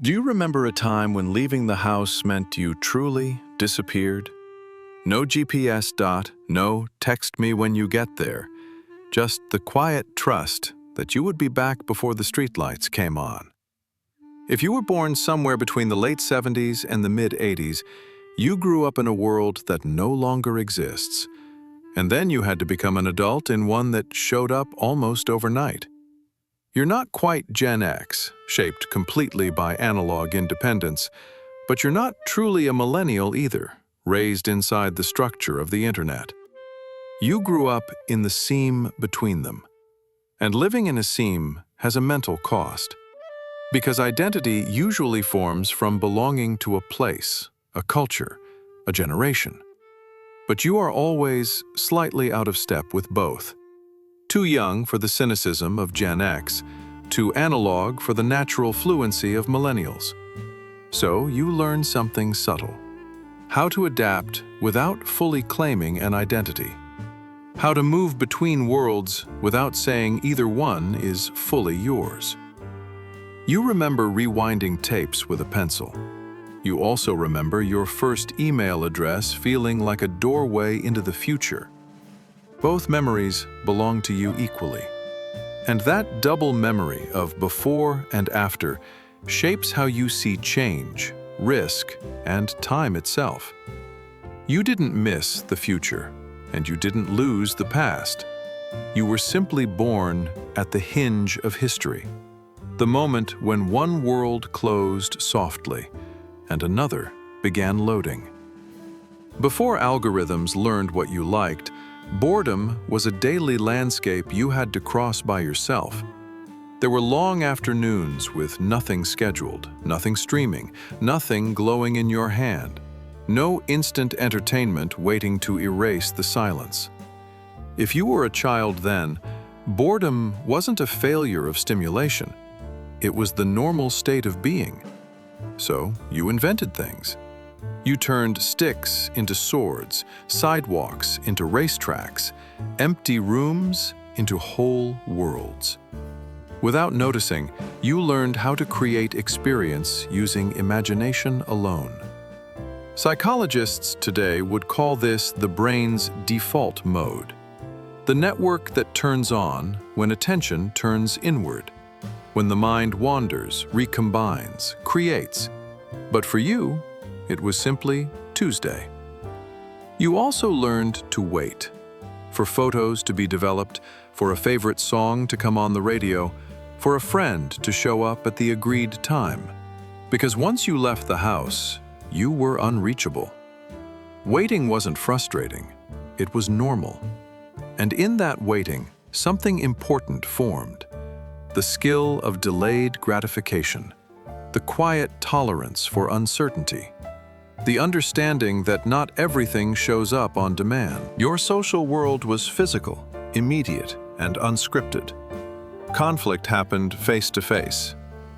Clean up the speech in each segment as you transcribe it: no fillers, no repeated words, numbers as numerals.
Do you remember a time when leaving the house meant you truly disappeared? No GPS dot, no text me when you get there, just the quiet trust that you would be back before the streetlights came on. If you were born somewhere between the late 70s and the mid-80s, you grew up in a world that no longer exists. And then you had to become an adult in one that showed up almost overnight. You're not quite Gen X, shaped completely by analog independence, but you're not truly a millennial either, raised inside the structure of the internet. You grew up in the seam between them. And living in a seam has a mental cost. Because identity usually forms from belonging to a place, a culture, a generation. But you are always slightly out of step with both. Too young for the cynicism of Gen X, too analog for the natural fluency of millennials. So you learn something subtle. How to adapt without fully claiming an identity. How to move between worlds without saying either one is fully yours. You remember rewinding tapes with a pencil. You also remember your first email address feeling like a doorway into the future. Both memories belong to you equally. And that double memory of before and after shapes how you see change, risk, and time itself. You didn't miss the future, and you didn't lose the past. You were simply born at the hinge of history, the moment when one world closed softly and another began loading. Before algorithms learned what you liked, boredom was a daily landscape you had to cross by yourself. There were long afternoons with nothing scheduled, nothing streaming, nothing glowing in your hand, no instant entertainment waiting to erase the silence. If you were a child then, boredom wasn't a failure of stimulation. It was the normal state of being. So you invented things. You turned sticks into swords, sidewalks into racetracks, empty rooms into whole worlds. Without noticing, you learned how to create experience using imagination alone. Psychologists today would call this the brain's default mode, the network that turns on when attention turns inward, when the mind wanders, recombines, creates. But for you, it was simply Tuesday. You also learned to wait, for photos to be developed, for a favorite song to come on the radio, for a friend to show up at the agreed time. Because once you left the house, you were unreachable. Waiting wasn't frustrating, it was normal. And in that waiting, something important formed. The skill of delayed gratification, the quiet tolerance for uncertainty, the understanding that not everything shows up on demand. Your social world was physical, immediate, and unscripted. Conflict happened face to face.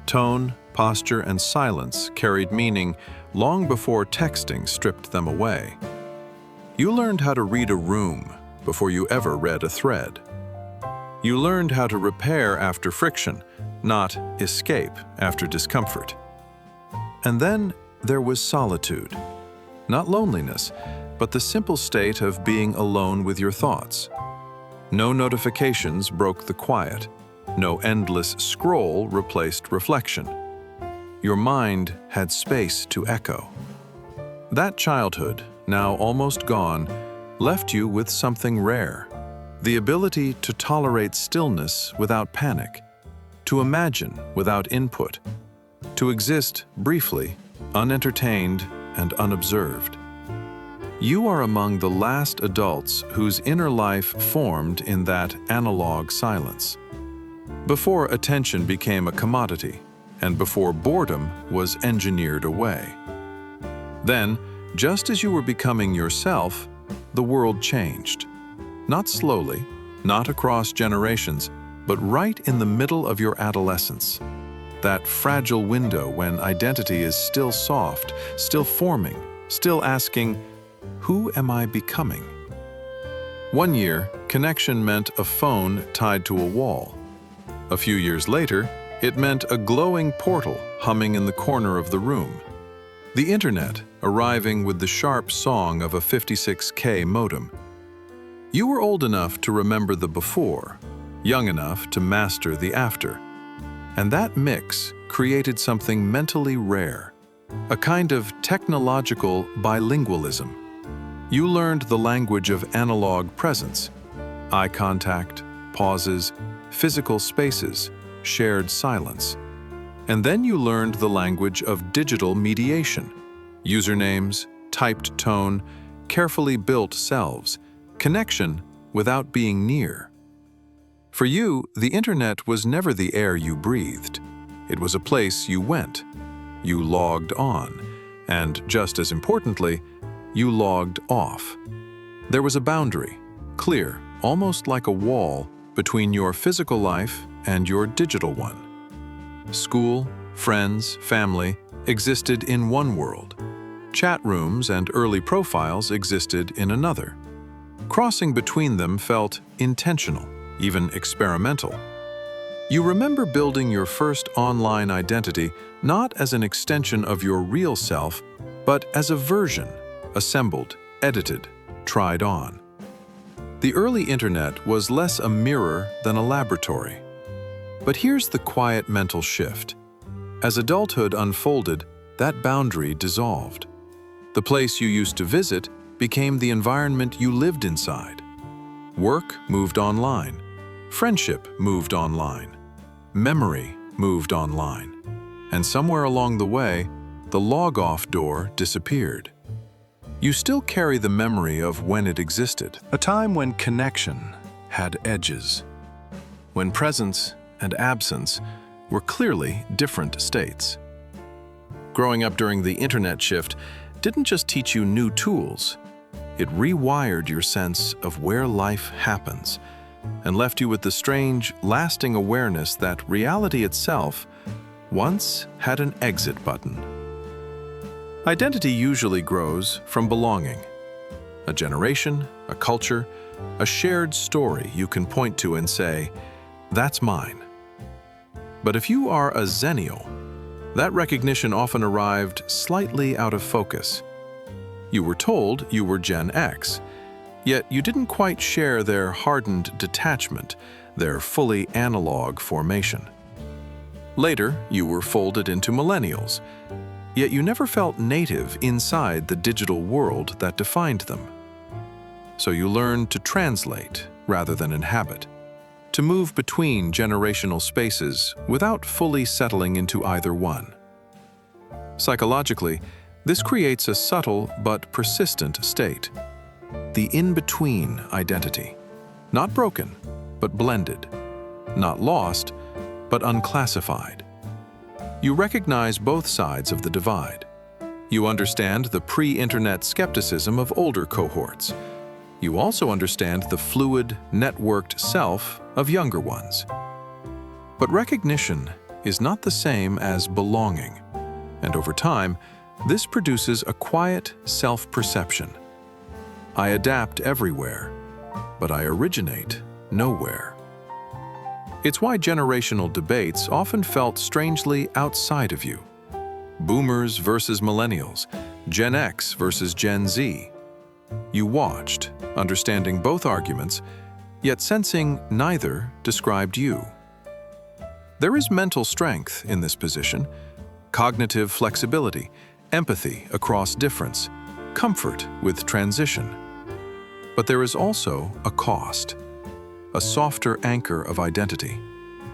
Tone, posture, and silence carried meaning long before texting stripped them away. You learned how to read a room before you ever read a thread. You learned how to repair after friction, not escape after discomfort. And then there was solitude. Not loneliness, but the simple state of being alone with your thoughts. No notifications broke the quiet. No endless scroll replaced reflection. Your mind had space to echo. That childhood, now almost gone, left you with something rare. The ability to tolerate stillness without panic, to imagine without input, to exist briefly, unentertained and unobserved. You are among the last adults whose inner life formed in that analog silence. Before attention became a commodity, and before boredom was engineered away. Then, just as you were becoming yourself, the world changed. Not slowly, not across generations, but right in the middle of your adolescence. That fragile window when identity is still soft, still forming, still asking, who am I becoming? One year, connection meant a phone tied to a wall. A few years later, It meant a glowing portal humming in the corner of the room. The internet arriving with the sharp song of a 56K modem. You were old enough to remember the before, young enough to master the after. And that mix created something mentally rare, a kind of technological bilingualism. You learned the language of analog presence, eye contact, pauses, physical spaces, shared silence. And then you learned the language of digital mediation, usernames, typed tone, carefully built selves, connection without being near. For you, the internet was never the air you breathed. It was a place you went. You logged on, and just as importantly, you logged off. There was a boundary, clear, almost like a wall, between your physical life and your digital one. School, friends, family existed in one world. Chat rooms and early profiles existed in another. Crossing between them felt intentional, even experimental. You remember building your first online identity not as an extension of your real self, but as a version, assembled, edited, tried on. The early internet was less a mirror than a laboratory. But here's the quiet mental shift. As adulthood unfolded, that boundary dissolved. The place you used to visit became the environment you lived inside. Work moved online. Friendship moved online. Memory moved online. And somewhere along the way, the log-off door disappeared. You still carry the memory of when it existed, a time when connection had edges, when presence and absence were clearly different states. Growing up during the internet shift didn't just teach you new tools, it rewired your sense of where life happens and left you with the strange, lasting awareness that reality itself once had an exit button. Identity usually grows from belonging. A generation, a culture, a shared story you can point to and say, "That's mine." But if you are a Xennial, that recognition often arrived slightly out of focus. You were told you were Gen X, yet you didn't quite share their hardened detachment, their fully analog formation. Later, you were folded into Millennials, yet you never felt native inside the digital world that defined them. So you learned to translate rather than inhabit, to move between generational spaces without fully settling into either one. Psychologically, this creates a subtle but persistent state, the in-between identity, not broken, but blended, not lost, but unclassified. You recognize both sides of the divide. You understand the pre-internet skepticism of older cohorts. You also understand the fluid, networked self of younger ones. But recognition is not the same as belonging, and over time, this produces a quiet self-perception. I adapt everywhere, but I originate nowhere. It's why generational debates often felt strangely outside of you. Boomers versus millennials, Gen X versus Gen Z. You watched, understanding both arguments, yet sensing neither described you. There is mental strength in this position, cognitive flexibility, empathy across difference, comfort with transition. But there is also a cost. A softer anchor of identity,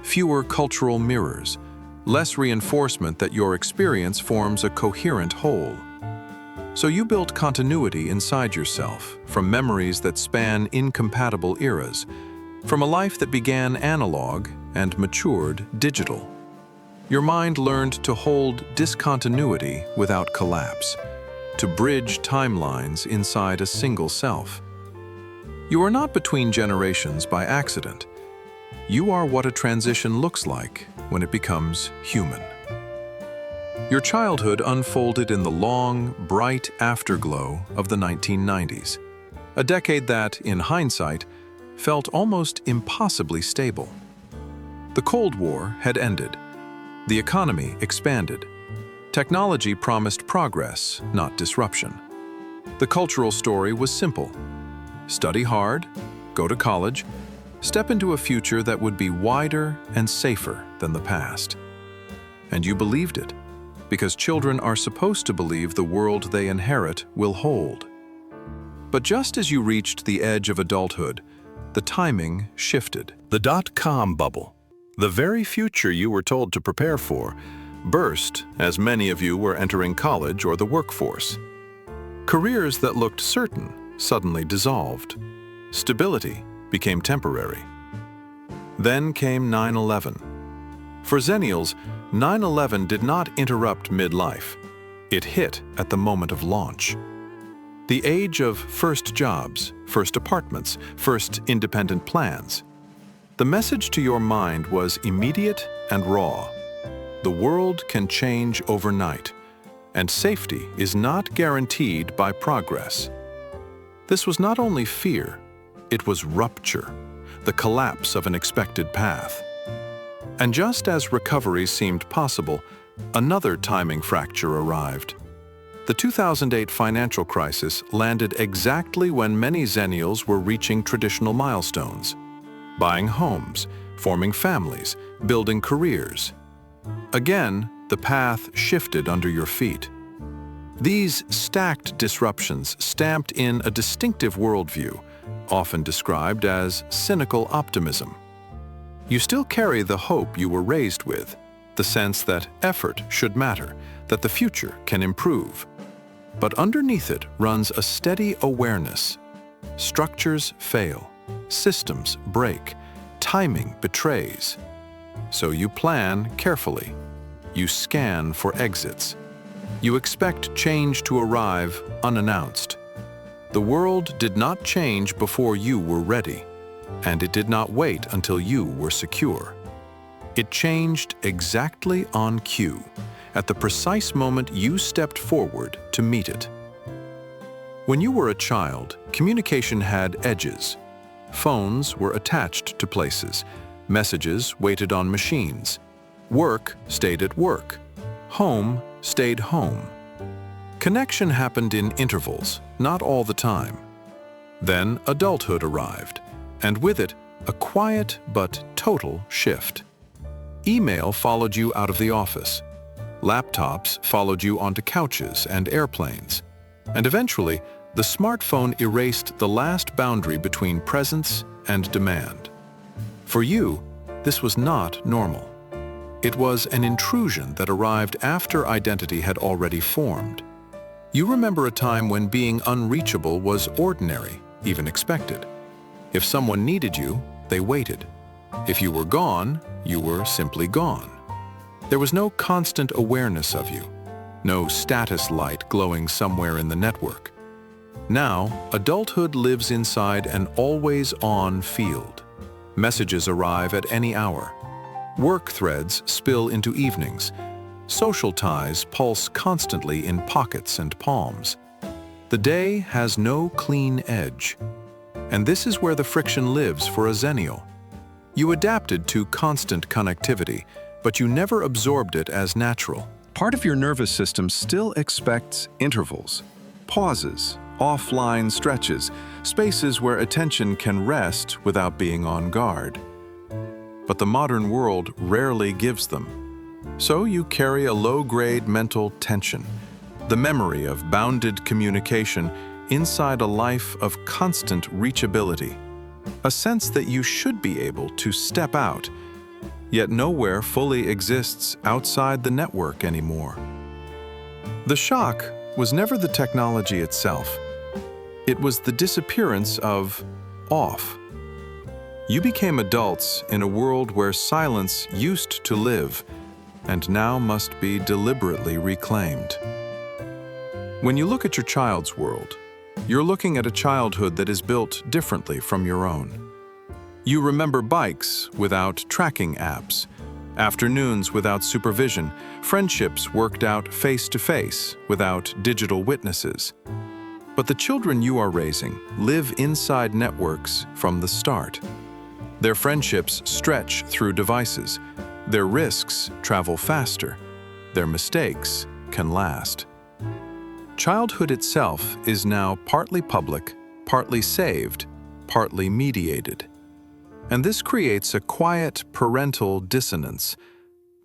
fewer cultural mirrors, less reinforcement that your experience forms a coherent whole. So you built continuity inside yourself from memories that span incompatible eras, from a life that began analog and matured digital. Your mind learned to hold discontinuity without collapse, to bridge timelines inside a single self. You are not between generations by accident. You are what a transition looks like when it becomes human. Your childhood unfolded in the long, bright afterglow of the 1990s, a decade that, in hindsight, felt almost impossibly stable. The Cold War had ended, The economy expanded. Technology promised progress, not disruption. The cultural story was simple. Study hard, go to college, step into a future that would be wider and safer than the past. And you believed it, because children are supposed to believe the world they inherit will hold. But just as you reached the edge of adulthood, the timing shifted. The dot-com bubble, the very future you were told to prepare for, burst as many of you were entering college or the workforce. Careers that looked certain suddenly dissolved. Stability became temporary. Then came 9/11. For Zennials, 9/11 did not interrupt midlife. It hit at the moment of launch. The age of first jobs, first apartments, first independent plans. The message to your mind was immediate and raw. The world can change overnight, and safety is not guaranteed by progress. This was not only fear, it was rupture, the collapse of an expected path. And just as recovery seemed possible, another timing fracture arrived. The 2008 financial crisis landed exactly when many Xennials were reaching traditional milestones, buying homes, forming families, building careers. Again, the path shifted under your feet. These stacked disruptions stamped in a distinctive worldview, often described as cynical optimism. You still carry the hope you were raised with, the sense that effort should matter, that the future can improve. But underneath it runs a steady awareness. Structures fail, systems break, timing betrays. So you plan carefully. You scan for exits. You expect change to arrive unannounced. The world did not change before you were ready, and it did not wait until you were secure. It changed exactly on cue, at the precise moment you stepped forward to meet it. When you were a child, communication had edges. Phones were attached to places. Messages waited on machines. Work stayed at work. Home stayed home. Connection happened in intervals, not all the time. Then adulthood arrived, and with it, a quiet but total shift. Email followed you out of the office. Laptops followed you onto couches and airplanes. And eventually, the smartphone erased the last boundary between presence and demand. For you, this was not normal. It was an intrusion that arrived after identity had already formed. You remember a time when being unreachable was ordinary, even expected. If someone needed you, they waited. If you were gone, you were simply gone. There was no constant awareness of you, no status light glowing somewhere in the network. Now, adulthood lives inside an always-on field. Messages arrive at any hour. Work threads spill into evenings. Social ties pulse constantly in pockets and palms. The day has no clean edge. And this is where the friction lives for a Xennial. You adapted to constant connectivity, but you never absorbed it as natural. Part of your nervous system still expects intervals, pauses, offline stretches, spaces where attention can rest without being on guard. But the modern world rarely gives them. So you carry a low-grade mental tension, the memory of bounded communication inside a life of constant reachability, a sense that you should be able to step out, yet nowhere fully exists outside the network anymore. The shock was never the technology itself. It was the disappearance of off. You became adults in a world where silence used to live and now must be deliberately reclaimed. When you look at your child's world, you're looking at a childhood that is built differently from your own. You remember bikes without tracking apps, afternoons without supervision, friendships worked out face-to-face without digital witnesses. But the children you are raising live inside networks from the start. Their friendships stretch through devices. Their risks travel faster. Their mistakes can last. Childhood itself is now partly public, partly saved, partly mediated. And this creates a quiet parental dissonance,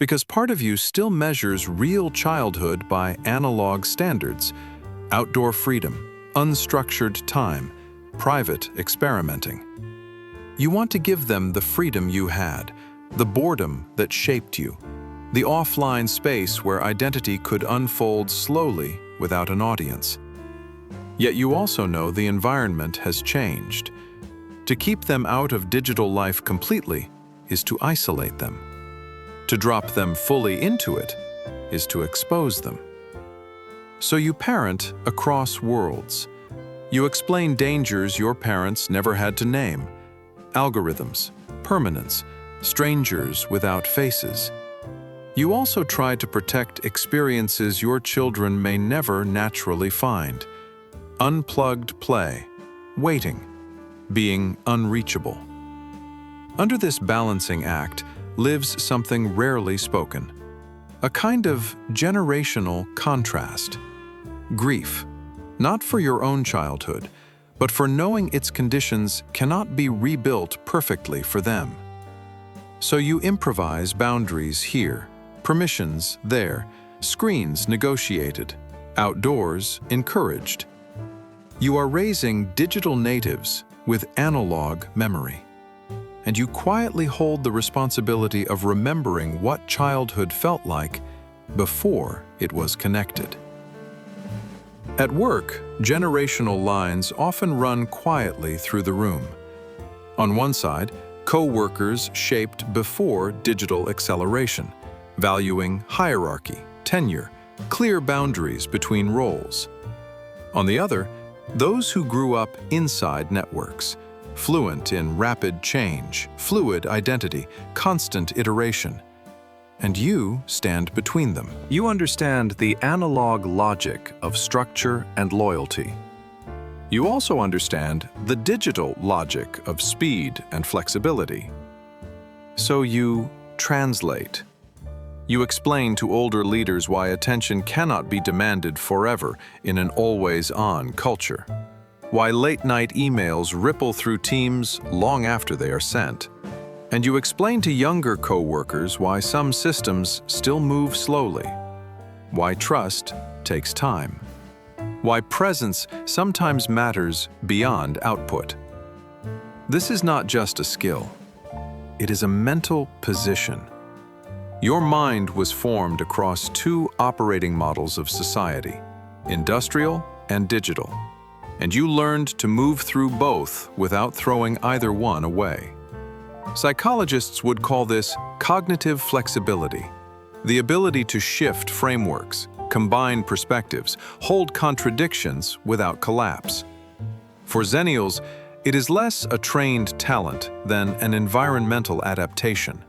because part of you still measures real childhood by analog standards: outdoor freedom, unstructured time, private experimenting. You want to give them the freedom you had, the boredom that shaped you, the offline space where identity could unfold slowly without an audience. Yet you also know the environment has changed. To keep them out of digital life completely is to isolate them. To drop them fully into it is to expose them. So you parent across worlds. You explain dangers your parents never had to name: algorithms, permanence, strangers without faces. You also try to protect experiences your children may never naturally find: unplugged play, waiting, being unreachable. Under this balancing act lives something rarely spoken: a kind of generational contrast. Grief, not for your own childhood, but for knowing its conditions cannot be rebuilt perfectly for them. So you improvise boundaries here, permissions there, screens negotiated, outdoors encouraged. You are raising digital natives with analog memory, and you quietly hold the responsibility of remembering what childhood felt like before it was connected. At work, generational lines often run quietly through the room. On one side, co-workers shaped before digital acceleration, valuing hierarchy, tenure, clear boundaries between roles. On the other, those who grew up inside networks, fluent in rapid change, fluid identity, constant iteration. And you stand between them. You understand the analog logic of structure and loyalty. You also understand the digital logic of speed and flexibility. So you translate. You explain to older leaders why attention cannot be demanded forever in an always-on culture, why late-night emails ripple through teams long after they are sent. And you explain to younger co-workers why some systems still move slowly, why trust takes time, why presence sometimes matters beyond output. This is not just a skill. It is a mental position. Your mind was formed across two operating models of society, industrial and digital, and you learned to move through both without throwing either one away. Psychologists would call this cognitive flexibility, the ability to shift frameworks, combine perspectives, hold contradictions without collapse. For Xennials, it is less a trained talent than an environmental adaptation.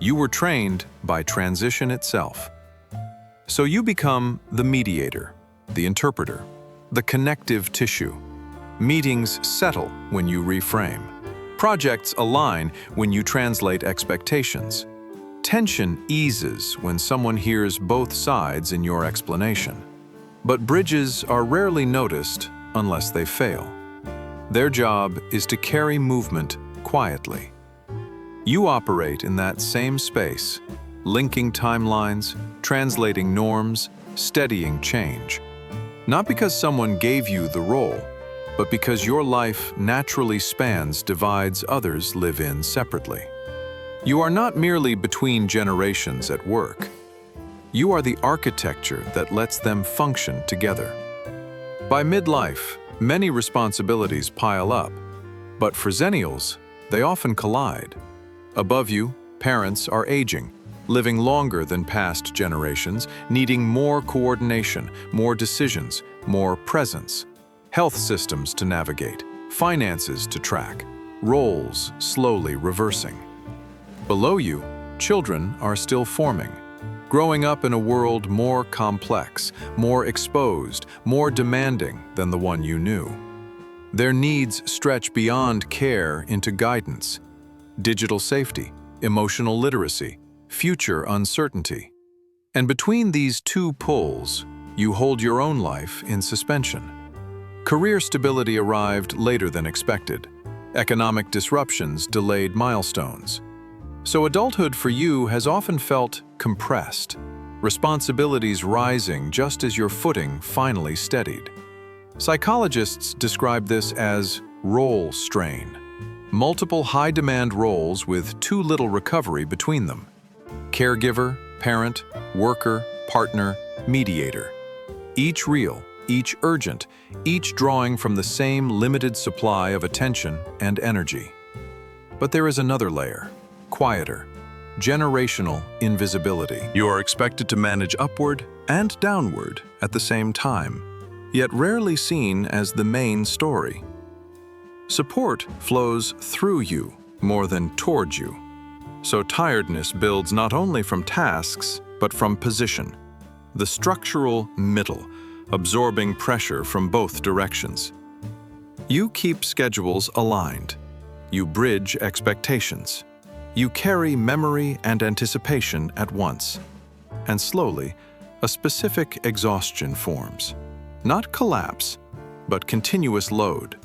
You were trained by transition itself. So you become the mediator, the interpreter, the connective tissue. Meetings settle when you reframe. Projects align when you translate expectations. Tension eases when someone hears both sides in your explanation. But bridges are rarely noticed unless they fail. Their job is to carry movement quietly. You operate in that same space, linking timelines, translating norms, steadying change. Not because someone gave you the role, but because your life naturally spans divides others live in separately. You are not merely between generations at work. You are the architecture that lets them function together. By midlife, many responsibilities pile up, but for Xennials, they often collide. Above you, parents are aging, living longer than past generations, needing more coordination, more decisions, more presence. Health systems to navigate, finances to track, roles slowly reversing. Below you, children are still forming, growing up in a world more complex, more exposed, more demanding than the one you knew. Their needs stretch beyond care into guidance, digital safety, emotional literacy, future uncertainty. And between these two poles, you hold your own life in suspension. Career stability arrived later than expected. Economic disruptions delayed milestones. So adulthood for you has often felt compressed, responsibilities rising just as your footing finally steadied. Psychologists describe this as role strain, multiple high-demand roles with too little recovery between them. Caregiver, parent, worker, partner, mediator. Each real, each urgent, each drawing from the same limited supply of attention and energy. But there is another layer, quieter, generational invisibility. You are expected to manage upward and downward at the same time, yet rarely seen as the main story. Support flows through you more than towards you. So tiredness builds not only from tasks, but from position. The structural middle, absorbing pressure from both directions. You keep schedules aligned. You bridge expectations. You carry memory and anticipation at once. And slowly, a specific exhaustion forms. Not collapse, but continuous load.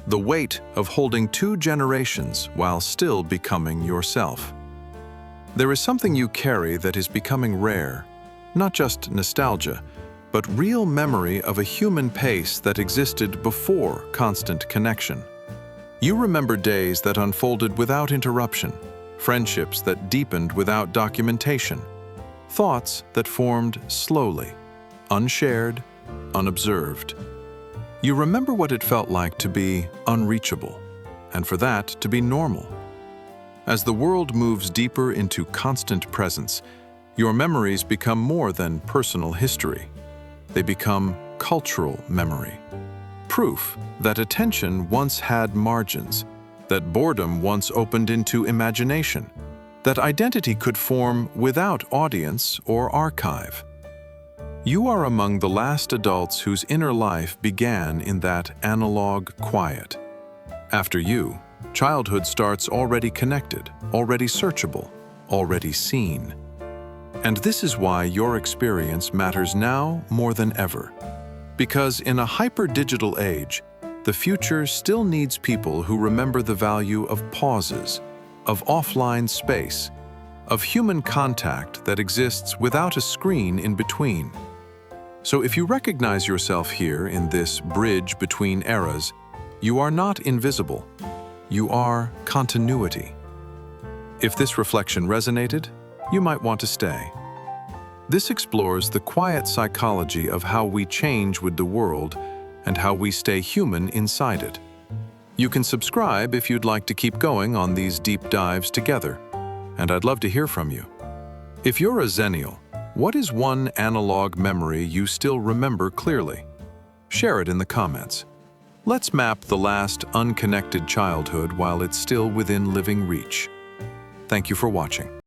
The weight of holding two generations while still becoming yourself. There is something you carry that is becoming rare, not just nostalgia, but real memory of a human pace that existed before constant connection. You remember days that unfolded without interruption, friendships that deepened without documentation, thoughts that formed slowly, unshared, unobserved. You remember what it felt like to be unreachable, and for that to be normal. As the world moves deeper into constant presence, your memories become more than personal history. They become cultural memory. Proof that attention once had margins, that boredom once opened into imagination, that identity could form without audience or archive. You are among the last adults whose inner life began in that analog quiet. After you, childhood starts already connected, already searchable, already seen. And this is why your experience matters now more than ever. Because in a hyper-digital age, the future still needs people who remember the value of pauses, of offline space, of human contact that exists without a screen in between. So if you recognize yourself here in this bridge between eras, you are not invisible. You are continuity. If this reflection resonated, you might want to stay. This explores the quiet psychology of how we change with the world and how we stay human inside it. You can subscribe if you'd like to keep going on these deep dives together, and I'd love to hear from you. If you're a Xennial, what is one analog memory you still remember clearly? Share it in the comments. Let's map the last unconnected childhood while it's still within living reach. Thank you for watching.